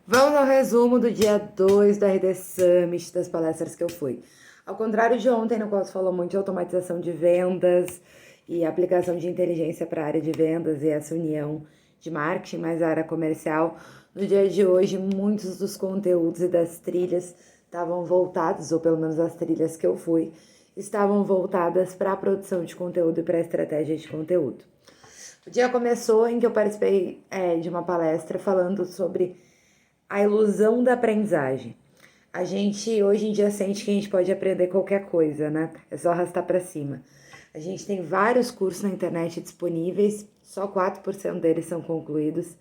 Vamos ao resumo do dia 2 do RD Summit, das palestras que eu fui. Ao contrário de ontem, no qual se falou muito de automatização de vendas e aplicação de inteligência para a área de vendas e essa união de marketing mais a área comercial, no dia de hoje, muitos dos conteúdos e das trilhas estavam voltados, ou pelo menos as trilhas que eu fui, estavam voltadas para a produção de conteúdo e para a estratégia de conteúdo. O dia começou em que eu participei de uma palestra falando sobre a ilusão da aprendizagem. A gente hoje em dia sente que a gente pode aprender qualquer coisa, né? É só arrastar para cima. A gente tem vários cursos na internet disponíveis, só 4% deles são concluídos.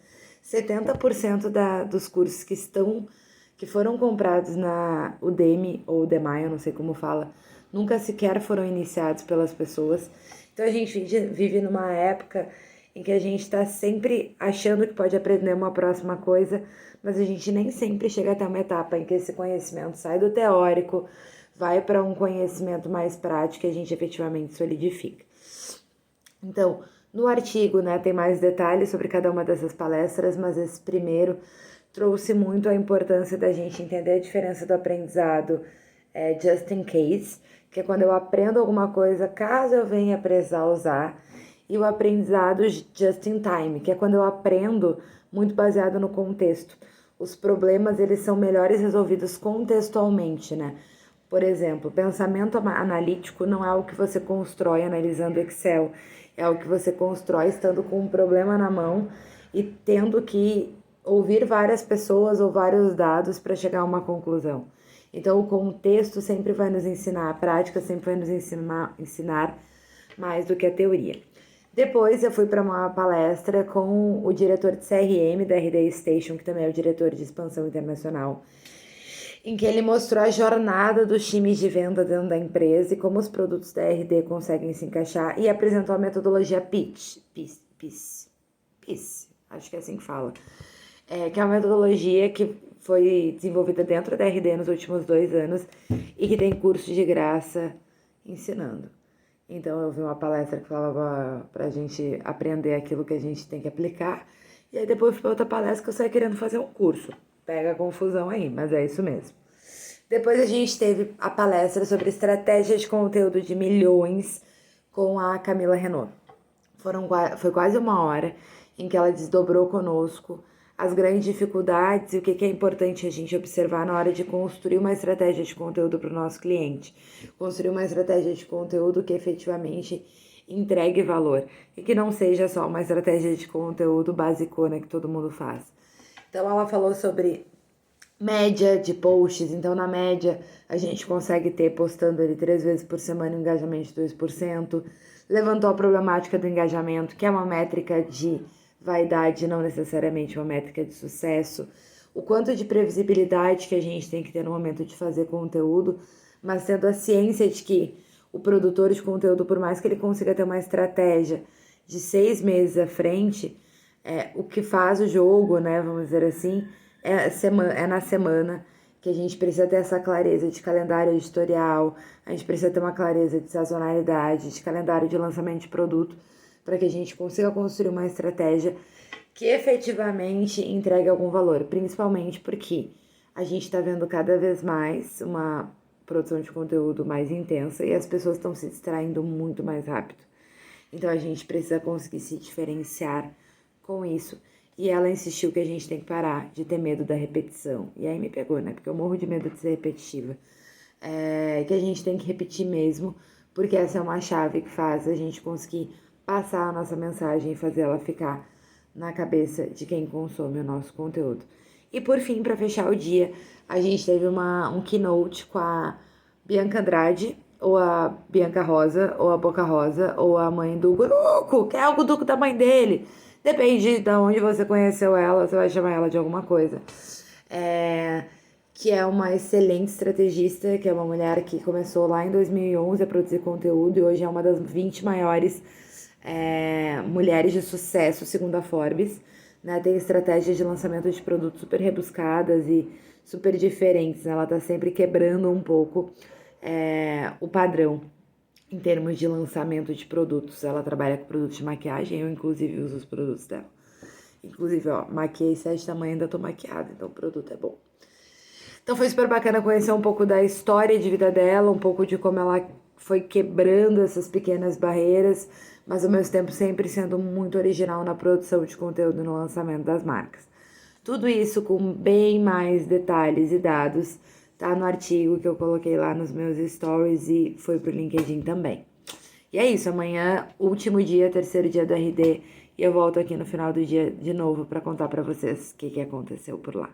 70% dos cursos que foram comprados na Udemy ou Udemy, eu não sei como fala, nunca sequer foram iniciados pelas pessoas. Então a gente vive numa época em que a gente está sempre achando que pode aprender uma próxima coisa, mas a gente nem sempre chega até uma etapa em que esse conhecimento sai do teórico, vai para um conhecimento mais prático e a gente efetivamente solidifica. Então, no artigo, né, tem mais detalhes sobre cada uma dessas palestras, mas esse primeiro trouxe muito a importância da gente entender a diferença do aprendizado just in case, que é quando eu aprendo alguma coisa caso eu venha precisar usar, e o aprendizado just in time, que é quando eu aprendo muito baseado no contexto. Os problemas, eles são melhores resolvidos contextualmente, né? Por exemplo, pensamento analítico não é algo que você constrói analisando Excel, é algo que você constrói estando com um problema na mão e tendo que ouvir várias pessoas ou vários dados para chegar a uma conclusão. Então, o contexto sempre vai nos ensinar, a prática sempre vai nos ensinar mais do que a teoria. Depois eu fui para uma palestra com o diretor de CRM da RD Station, que também é o diretor de expansão internacional, em que ele mostrou a jornada dos times de venda dentro da empresa e como os produtos da RD conseguem se encaixar, e apresentou a metodologia PIS, acho que é assim que fala, que é uma metodologia que foi desenvolvida dentro da RD nos últimos 2 anos e que tem curso de graça ensinando. Então eu vi uma palestra que falava pra gente aprender aquilo que a gente tem que aplicar. E aí depois fui pra outra palestra que eu saí querendo fazer um curso. Pega a confusão aí, mas é isso mesmo. Depois a gente teve a palestra sobre estratégia de conteúdo de milhões com a Camila Renault. Foi quase 1 hora em que ela desdobrou conosco as grandes dificuldades e o que é importante a gente observar na hora de construir uma estratégia de conteúdo para o nosso cliente. Construir uma estratégia de conteúdo que efetivamente entregue valor e que não seja só uma estratégia de conteúdo basicona que todo mundo faz. Então ela falou sobre média de posts, então na média a gente consegue ter postando ali 3 vezes por semana um engajamento de 2%, levantou a problemática do engajamento, que é uma métrica de vaidade, não necessariamente uma métrica de sucesso, o quanto de previsibilidade que a gente tem que ter no momento de fazer conteúdo, mas tendo a ciência de que o produtor de conteúdo, por mais que ele consiga ter uma estratégia de 6 meses à frente, o que faz o jogo, né, vamos dizer assim, é na semana que a gente precisa ter essa clareza de calendário editorial, a gente precisa ter uma clareza de sazonalidade, de calendário de lançamento de produto, para que a gente consiga construir uma estratégia que efetivamente entregue algum valor, principalmente porque a gente está vendo cada vez mais uma produção de conteúdo mais intensa e as pessoas estão se distraindo muito mais rápido. Então a gente precisa conseguir se diferenciar com isso. E ela insistiu que a gente tem que parar de ter medo da repetição. E aí me pegou, né? Porque eu morro de medo de ser repetitiva. Que a gente tem que repetir mesmo, porque essa é uma chave que faz a gente conseguir passar a nossa mensagem e fazer ela ficar na cabeça de quem consome o nosso conteúdo. E por fim, para fechar o dia, a gente teve um keynote com a Bianca Andrade, ou a Bianca Rosa, ou a Boca Rosa, ou a mãe do Guruco, que é o Guduco da mãe dele. Depende de onde você conheceu ela, você vai chamar ela de alguma coisa. Que é uma excelente estrategista, que é uma mulher que começou lá em 2011 a produzir conteúdo e hoje é uma das 20 maiores mulheres de sucesso, segundo a Forbes. Né? Tem estratégias de lançamento de produtos super rebuscadas e super diferentes. Né? Ela está sempre quebrando um pouco o padrão em termos de lançamento de produtos. Ela trabalha com produtos de maquiagem, eu inclusive uso os produtos dela. Inclusive, ó, maquiei 7 da manhã, ainda tô maquiada, então o produto é bom. Então foi super bacana conhecer um pouco da história de vida dela, um pouco de como ela foi quebrando essas pequenas barreiras, mas ao mesmo tempo sempre sendo muito original na produção de conteúdo no lançamento das marcas. Tudo isso com bem mais detalhes e dados, tá no artigo que eu coloquei lá nos meus stories e foi pro LinkedIn também. E é isso, amanhã, último dia, terceiro dia do RD, e eu volto aqui no final do dia de novo para contar para vocês o que aconteceu por lá.